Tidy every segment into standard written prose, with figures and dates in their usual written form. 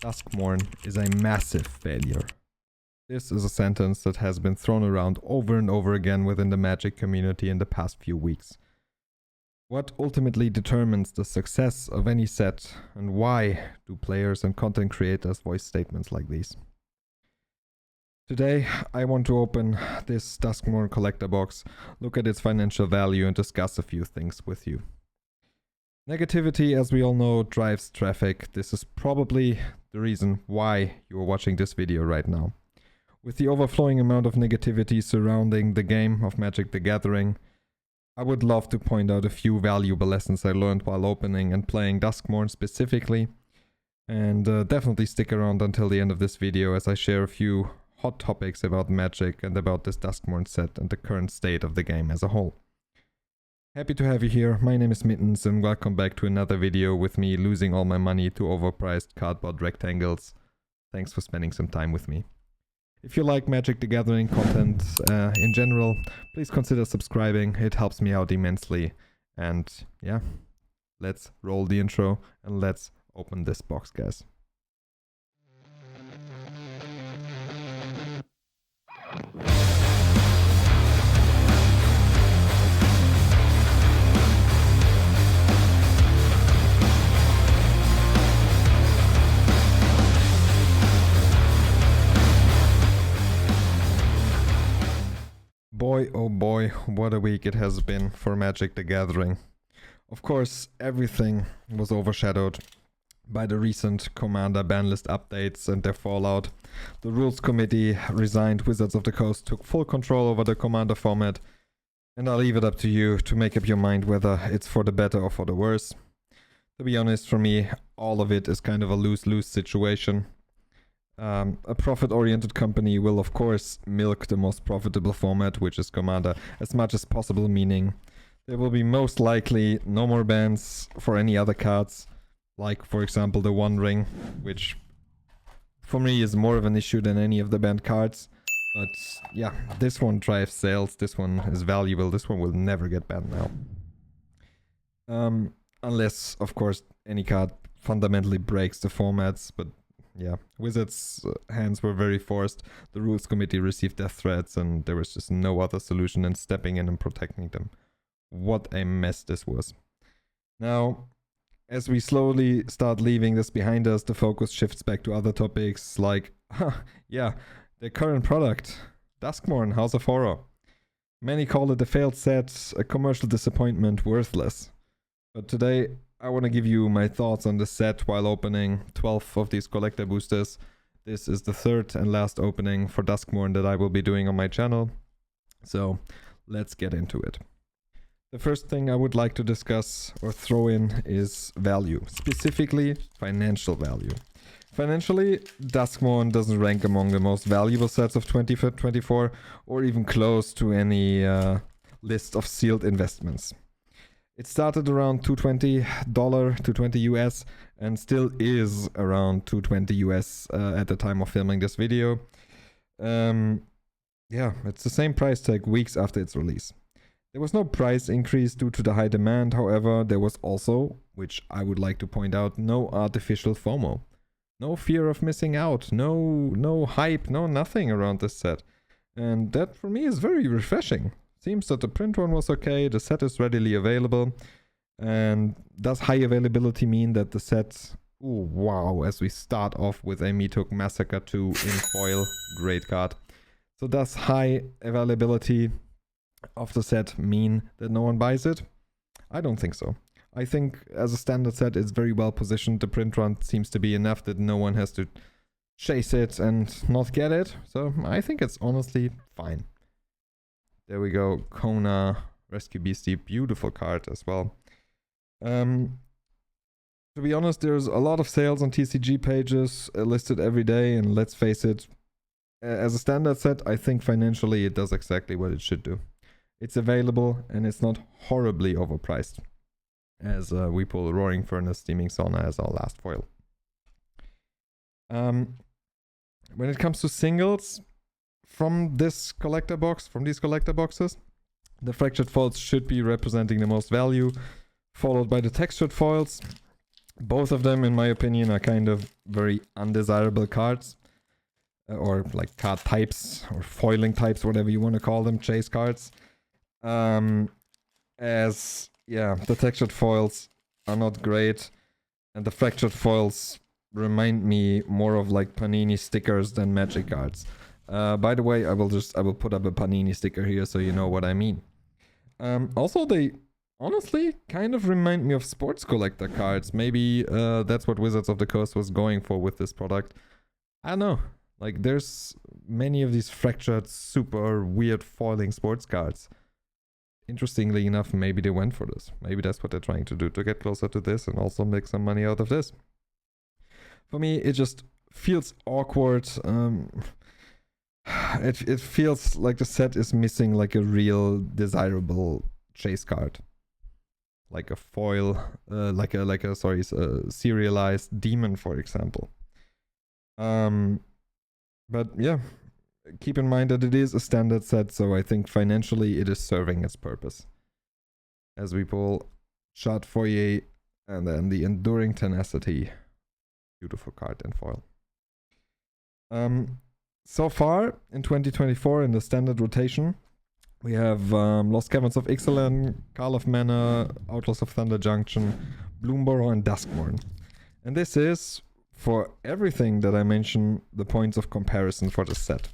Duskmourn is a massive failure. This is a sentence that has been thrown around over and over again within the Magic community in the past few weeks. What ultimately determines the success of any set, and why do players and content creators voice statements like these? Today, I want to open this Duskmourn collector box, look at its financial value, and discuss a few things with you. Negativity, as we all know, drives traffic. This is probably the reason why you are watching this video right now. With the overflowing amount of negativity surrounding the game of Magic the Gathering, I would love to point out a few valuable lessons I learned while opening and playing Duskmourn specifically. And definitely stick around until the end of this video as I share a few hot topics about Magic and about this Duskmourn set and the current state of the game as a whole. Happy to have you here. My name is Mittens and welcome back to another video with me losing all my money to overpriced cardboard rectangles. Thanks for spending some time with me. If you like Magic the Gathering content in general, please consider subscribing. It helps me out immensely. And yeah, let's roll the intro and let's open this box, guys. Boy, oh boy, what a week it has been for Magic the Gathering. Of course, everything was overshadowed by the recent Commander ban list updates and their fallout. The Rules Committee resigned, Wizards of the Coast took full control over the Commander format, and I'll leave it up to you to make up your mind whether it's for the better or for the worse. To be honest, for me, all of it is kind of a lose-lose situation. A profit-oriented company will of course milk the most profitable format, which is Commander, as much as possible, meaning there will be most likely no more bans for any other cards, like for example the One Ring, which for me is more of an issue than any of the banned cards. But yeah, this one drives sales, this one is valuable, this one will never get banned now. Unless, of course, any card fundamentally breaks the formats, but yeah, Wizards' hands were very forced. The Rules Committee received death threats and there was just no other solution than stepping in and protecting them. What a mess this was. Now, as we slowly start leaving this behind us, the focus shifts back to other topics like, yeah, the current product, Duskmourn, House of Horror. Many call it a failed set, a commercial disappointment, worthless. But today, I want to give you my thoughts on the set while opening 12 of these collector boosters. This is the third and last opening for Duskmourn that I will be doing on my channel. So let's get into it. The first thing I would like to discuss or throw in is value, specifically financial value. Financially, Duskmourn doesn't rank among the most valuable sets of 2024 or even close to any list of sealed investments. It started around $220, $220 US, and still is around $220 US at the time of filming this video. Yeah, it's the same price tag weeks after its release. There was no price increase due to the high demand, however, there was also, which I would like to point out, no artificial FOMO. No fear of missing out, no hype, no nothing around this set. And that for me is very refreshing. Seems that the print run was okay, the set is readily available, and does high availability mean that the set, ooh, wow, as we start off with a Mtg Massacre 2 in foil, great card. So does high availability of the set mean that no one buys it? I don't think so. I think as a standard set it's very well positioned, the print run seems to be enough that no one has to chase it and not get it, so I think it's honestly fine. There we go, Kona, Rescue Beastie, beautiful card as well. To be honest, there's a lot of sales on TCG pages listed every day, and let's face it, as a standard set, I think financially it does exactly what it should do. It's available and it's not horribly overpriced, as we pull Roaring Furnace, Steaming Sauna as our last foil. When it comes to singles, from this collector box, from these collector boxes, the fractured foils should be representing the most value, followed by the textured foils. Both of them, in my opinion, are kind of very undesirable cards. Or like card types, or foiling types, whatever you want to call them, chase cards. As, yeah, the textured foils are not great, and the fractured foils remind me more of like Panini stickers than Magic cards. By the way, I will put up a Panini sticker here so you know what I mean. Also, they honestly kind of remind me of sports collector cards. Maybe that's what Wizards of the Coast was going for with this product. I don't know. Like, there's many of these fractured, super weird foiling sports cards. Interestingly enough, maybe they went for this. Maybe that's what they're trying to do, to get closer to this and also make some money out of this. For me, it just feels awkward. It feels like the set is missing like a real desirable chase card. Like a foil, like a serialized demon, for example. But yeah, keep in mind that it is a standard set, so I think financially it is serving its purpose. As we pull Shot Foyer and then the Enduring Tenacity. Beautiful card and foil. So far in 2024 in the standard rotation, we have Lost Caverns of Ixalan, Carl of Mana, Outlaws of Thunder Junction, Bloomborough, and Duskmourn. And this is, for everything that I mentioned, the points of comparison for the set.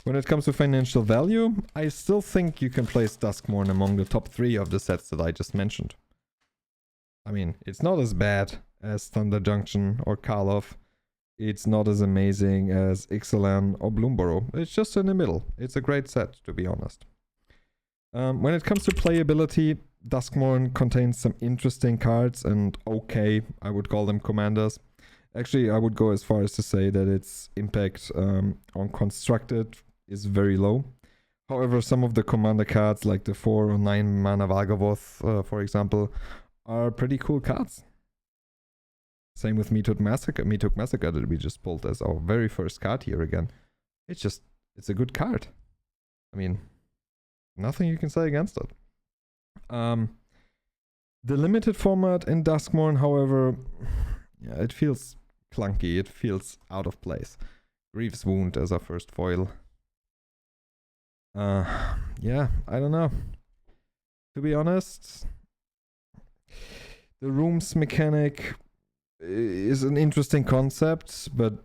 When it comes to financial value, I still think you can place Duskmourn among the top 3 of the sets that I just mentioned. I mean, it's not as bad as Thunder Junction or Karlov. It's not as amazing as Ixalan or Bloomborough. It's just in the middle. It's a great set, to be honest. When it comes to playability, Duskmourn contains some interesting cards and okay, I would call them commanders. Actually, I would go as far as to say that its impact on constructed is very low. However, some of the commander cards, like the 4 or 9 mana Valgavoth, for example, are pretty cool cards. Same with Meathook Massacre that we just pulled as our very first card here again. It's a good card. I mean, nothing you can say against it. The limited format in Duskmourn, however, yeah, it feels clunky. It feels out of place. Grief's Wound as our first foil. Yeah, I don't know. To be honest, the rooms mechanic is an interesting concept, but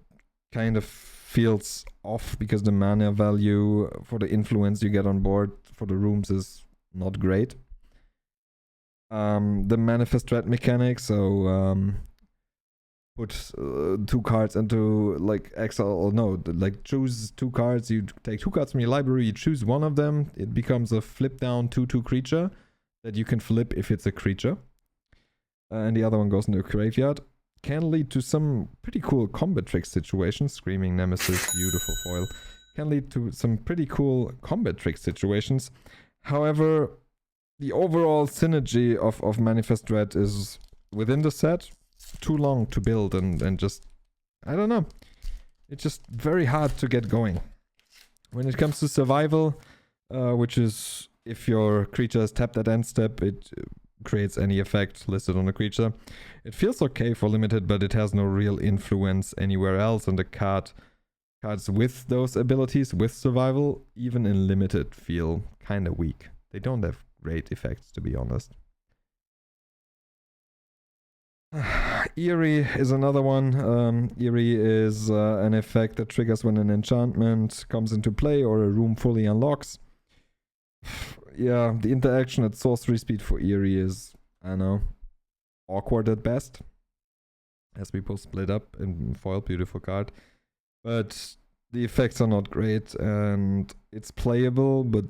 kind of feels off because the mana value for the influence you get on board for the rooms is not great. The Manifest Dread mechanic, so put 2 cards into like exile, or no, like choose 2 cards, you take 2 cards from your library, you choose one of them, it becomes a flip down 2/2 creature that you can flip if it's a creature. And the other one goes into a graveyard. Can lead to some pretty cool combat trick situations. Screaming Nemesis, beautiful foil. Can lead to some pretty cool combat trick situations. However, the overall synergy of Manifest Dread is within the set too long to build and just, I don't know. It's just very hard to get going. When it comes to survival, which is if your creature is tapped at end step, it creates any effect listed on the creature. It feels okay for limited, but it has no real influence anywhere else, and the cards with those abilities, with survival, even in limited, feel kind of weak. They don't have great effects, to be honest. Eerie is another one. Eerie is an effect that triggers when an enchantment comes into play or a room fully unlocks. Yeah, the interaction at sorcery speed for Eerie is, I don't know, awkward at best. As we pull Split Up in foil, beautiful card. But the effects are not great and it's playable, but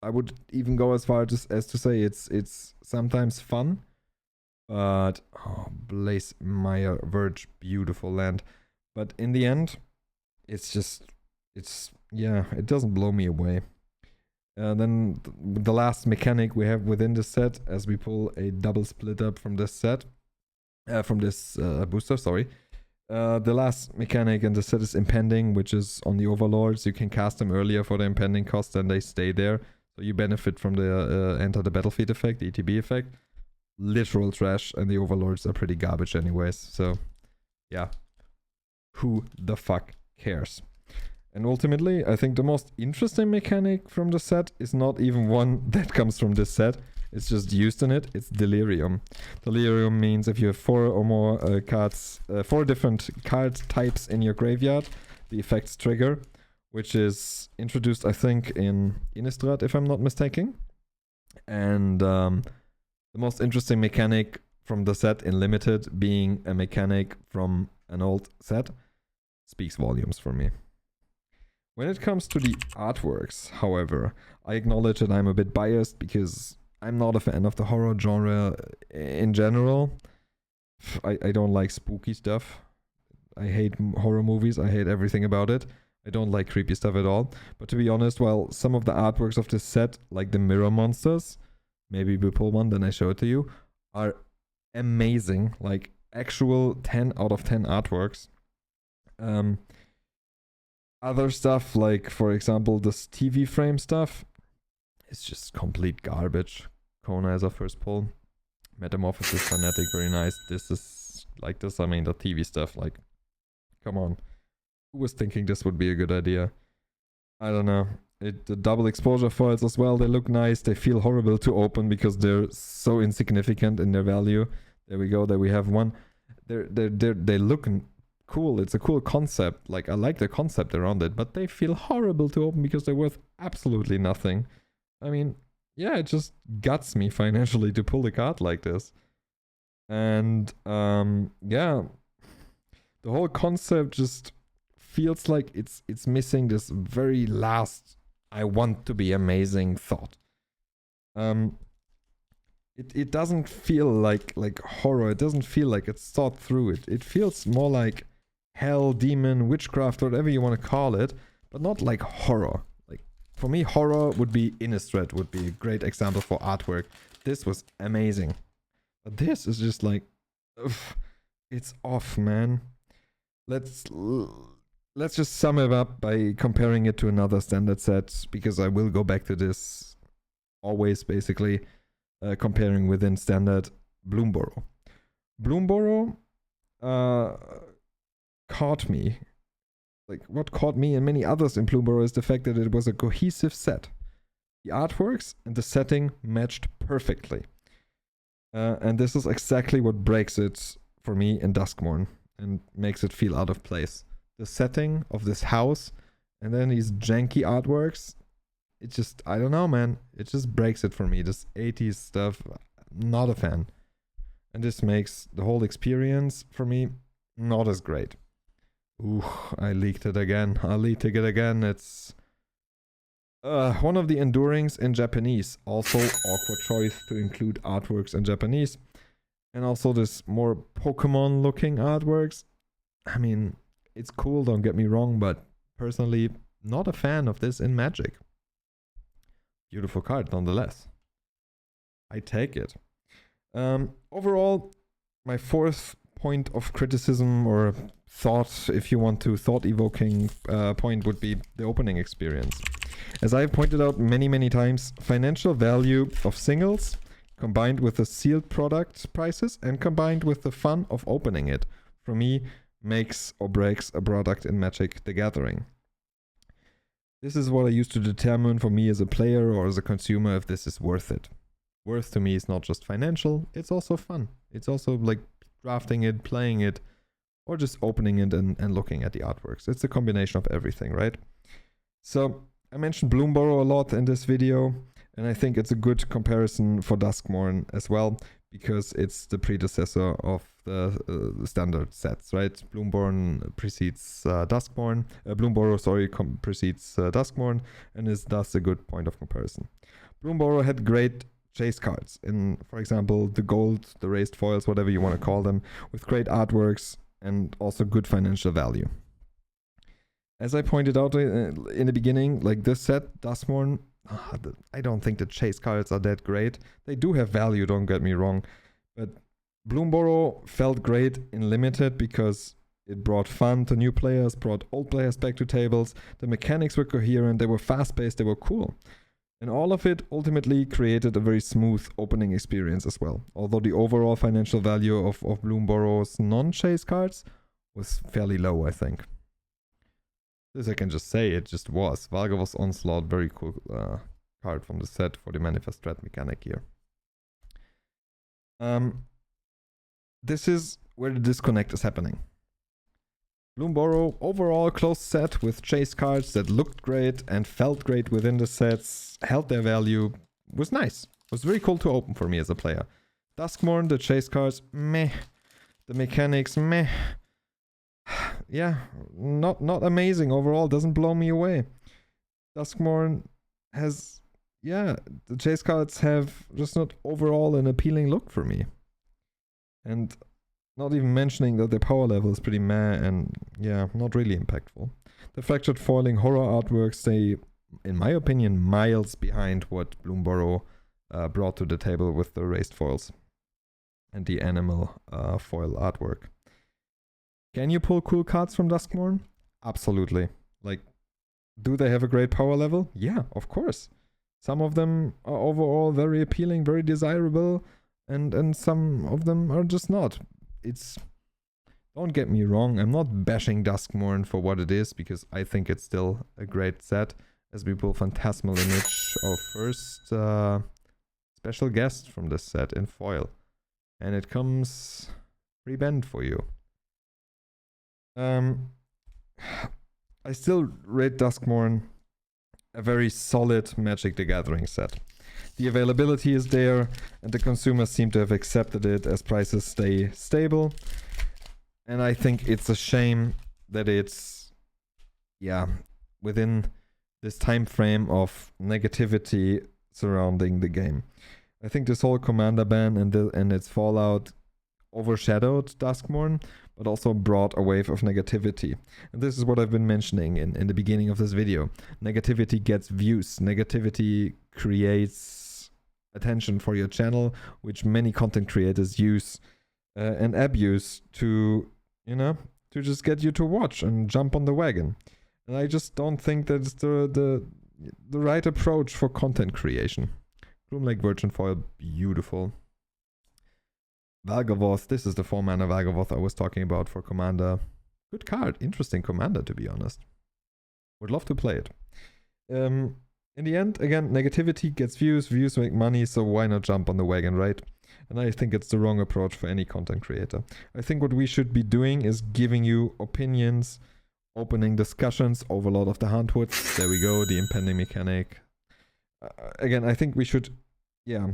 I would even go as far as to say it's sometimes fun. But, oh, Blaze Mire Verge, beautiful land. But in the end, it doesn't blow me away. Then the last mechanic we have within the set, as we pull a double Split Up from this set, booster, sorry. The last mechanic in the set is Impending, which is on the Overlords. You can cast them earlier for the Impending cost and they stay there. So you benefit from the Enter the Battlefield effect, the ETB effect. literal trash, and the overlords are pretty garbage anyways. So yeah, who the fuck cares? And ultimately, I think the most interesting mechanic from the set is not even one that comes from this set. It's just used in it. It's Delirium. Delirium means if you have 4 or more cards, 4 different card types in your graveyard, the effects trigger, which is introduced, I think, in Innistrad, if I'm not mistaken. And the most interesting mechanic from the set in Limited, being a mechanic from an old set, speaks volumes for me. When it comes to the artworks, however, I acknowledge that I'm a bit biased because I'm not a fan of the horror genre in general. I don't like spooky stuff. I hate horror movies. I hate everything about it. I don't like creepy stuff at all. But to be honest, while some of the artworks of this set, like the mirror monsters, maybe we pull one, then I show it to you, are amazing. Like actual 10 out of 10 artworks. Other stuff, like for example this TV frame stuff, is just complete garbage. Kona as a first pull. Metamorphosis Fanatic, very nice. This is like this, I mean the TV stuff, like come on. Who was thinking this would be a good idea? I don't know. The double exposure foils as well, they look nice. They feel horrible to open because they're so insignificant in their value. There we go, there we have one. They look cool. It's a cool concept. Like I like the concept around it, but they feel horrible to open because they're worth absolutely nothing. I mean, yeah, it just guts me financially to pull a card like this. And yeah, the whole concept just feels like it's missing this very last I want to be amazing thought. It doesn't feel like horror. It doesn't feel like it's thought through. It feels more like hell, demon, witchcraft, whatever you want to call it, but not like horror. Like for me, horror would be Innistrad, would be a great example for artwork. This was amazing, but this is just like, ugh, it's off, man. Let's just sum it up by comparing it to another standard set, because I will go back to this always, basically comparing within standard. Bloomborough. Bloomborough caught me. Like what caught me and many others in Bloomborough is the fact that it was a cohesive set. The artworks and the setting matched perfectly. And this is exactly what breaks it for me in Duskmourn and makes it feel out of place. The setting of this house and then these janky artworks, it just, I don't know, man. It just breaks it for me. This 80s stuff, not a fan. And this makes the whole experience for me not as great. Ooh, I leaked it again. I'll leak it again. It's one of the endurings in Japanese. Also, awkward choice to include artworks in Japanese. And also this more Pokemon looking artworks. I mean, it's cool, don't get me wrong, but personally, not a fan of this in Magic. Beautiful card, nonetheless. I take it. Overall, my fourth point of criticism or thought, if you want to, thought-evoking point would be the opening experience. As I've pointed out many times, financial value of singles combined with the sealed product prices and combined with the fun of opening it, for me, makes or breaks a product in Magic the Gathering. This is what I use to determine for me as a player or as a consumer if this is worth it. Worth to me is not just financial, it's also fun. It's also like drafting it, playing it, or just opening it and looking at the artworks. It's a combination of everything, right? So I mentioned Bloomborough a lot in this video, and I think it's a good comparison for Duskmourn as well, because it's the predecessor of the standard sets, right? Bloomborough precedes Duskmourn. Bloomborough, precedes Duskmourn, and is thus a good point of comparison. Bloomborough had great chase cards in, for example, the gold, the raised foils, whatever you want to call them, with great artworks and also good financial value. As I pointed out in the beginning, like this set, Duskmourn, I don't think the chase cards are that great. They do have value, don't get me wrong, but Bloomborough felt great in Limited because it brought fun to new players, brought old players back to tables. The mechanics were coherent, they were fast-paced, they were cool. And all of it ultimately created a very smooth opening experience as well. Although the overall financial value of Bloomborrow's non-chase cards was fairly low, I think. This I can just say, it just was. Valgavoth's Onslaught, very cool card from the set for the Manifest Threat mechanic here. This is where the disconnect is happening. Bloomborrow, overall close set with chase cards that looked great and felt great within the sets, held their value, was nice. Was very cool to open for me as a player. Duskmourn, the chase cards, meh. The mechanics, meh. Yeah, not amazing overall, doesn't blow me away. Duskmourn has, yeah, the chase cards have just not overall an appealing look for me. And not even mentioning that the power level is pretty meh and, yeah, not really impactful. The Fractured Foiling horror artworks stay, in my opinion, miles behind what Bloomborrow brought to the table with the raised foils and the animal foil artwork. Can you pull cool cards from Duskmourn? Absolutely. Like, do they have a great power level? Yeah, of course. Some of them are overall very appealing, very desirable, and some of them are just not. Don't get me wrong, I'm not bashing Duskmourn for what it is, because I think it's still a great set, as we pull Phantasmal Image, our first special guest from this set in foil. And it comes pre-bent for you. I still rate Duskmourn a very solid Magic the Gathering set. The availability is there, and the consumers seem to have accepted it as prices stay stable. And I think it's a shame that it's, yeah, within this time frame of negativity surrounding the game. I think this whole Commander ban and its fallout overshadowed Duskmourn, but also brought a wave of negativity. And this is what I've been mentioning in the beginning of this video. Negativity gets views. Negativity creates attention for your channel, which many content creators use and abuse to, you know, to just get you to watch and jump on the wagon. And I just don't think that's the right approach for content creation. Gloomlake Virgin Foil, beautiful. Valgavoth, this is the 4-mana Valgavoth I was talking about for Commander. Good card, interesting Commander, to be honest. Would love to play it. In the end, again, negativity gets views, views make money, so why not jump on the wagon, right? And I think it's the wrong approach for any content creator. I think what we should be doing is giving you opinions, opening discussions, Overlord of the Huntwoods. There we go, the impending mechanic. Again, I think we should, yeah,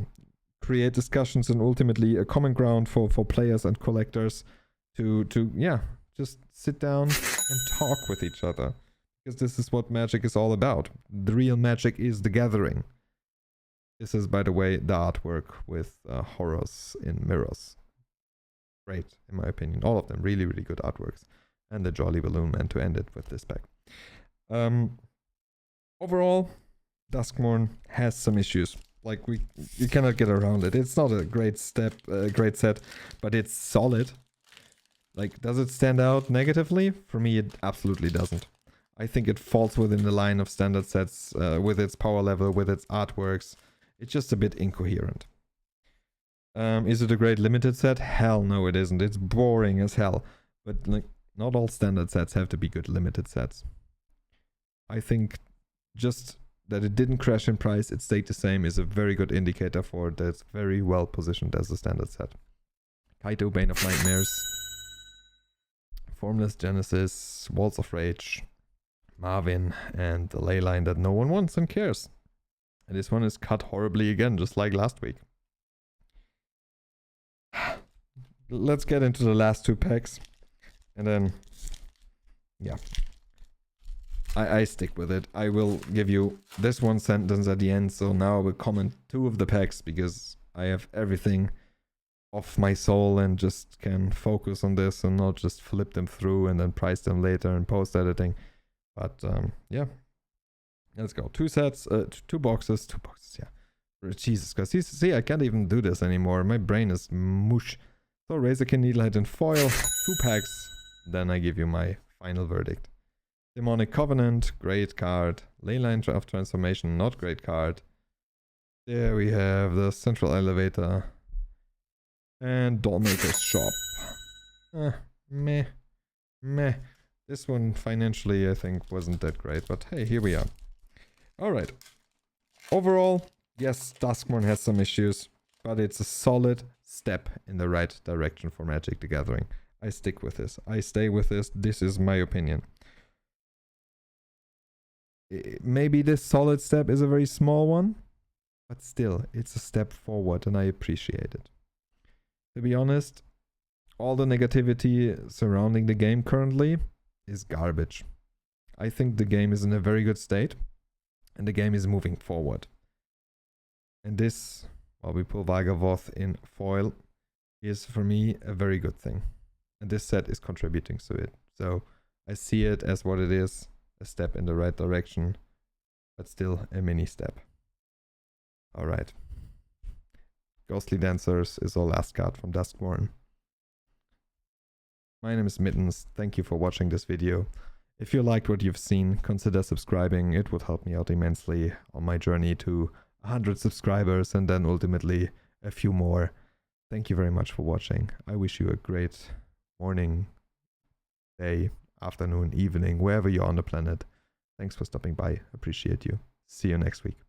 create discussions and ultimately a common ground for players and collectors to yeah, just sit down and talk with each other. Because this is what Magic is all about. The real Magic is the gathering. This is, by the way, the artwork with horrors in mirrors. Great, in my opinion. All of them really, really good artworks. And the Jolly Balloon Man to end it with this pack. Overall, Duskmourn has some issues. Like, you cannot get around it. It's not a great set, but it's solid. Like, does it stand out negatively? For me, it absolutely doesn't. I think it falls within the line of standard sets with its power level, with its artworks. It's just a bit incoherent. Is it a great limited set? Hell no, it isn't. It's boring as hell. But like, not all standard sets have to be good limited sets. I think just that it didn't crash in price, it stayed the same, is a very good indicator for that it's very well positioned as a standard set. Kaito, Bane of Nightmares, Formless Genesis, Walls of Rage, Marvin, and the leyline that no one wants and cares. And this one is cut horribly again, just like last week. Let's get into the last two packs. And then, yeah. I stick with it. I will give you this one sentence at the end, so now I will comment two of the packs, because I have everything off my soul and just can focus on this and not just flip them through and then price them later in post-editing. But, yeah. Let's go. Two sets, two boxes, yeah. Jesus Christ. See, I can't even do this anymore. My brain is mush. So, Razorkin, Needlehead, and Foil. 2 packs. Then I give you my final verdict. Demonic Covenant, great card. Leyline of Transformation, not great card. There we have the central elevator. And Dollmaker's shop. Meh. This one financially I think wasn't that great, but hey, here we are. Alright. Overall, yes, Duskmourn has some issues, but it's a solid step in the right direction for Magic the Gathering. I stick with this. I stay with this. This is my opinion. Maybe this solid step is a very small one, but still, it's a step forward and I appreciate it. To be honest, all the negativity surrounding the game currently is garbage. I think the game is in a very good state and the game is moving forward. And this, while we pull Vargavoth in foil, is for me a very good thing. And this set is contributing to it. So I see it as what it is, a step in the right direction, but still a mini step. Alright. Ghostly Dancers is our last card from Duskmourn. My name is Mittens, thank you for watching this video. If you liked what you've seen, consider subscribing, it would help me out immensely on my journey to 100 subscribers and then ultimately a few more. Thank you very much for watching. I wish you a great morning, day, afternoon, evening, wherever you're on the planet. Thanks for stopping by. Appreciate you. See you next week.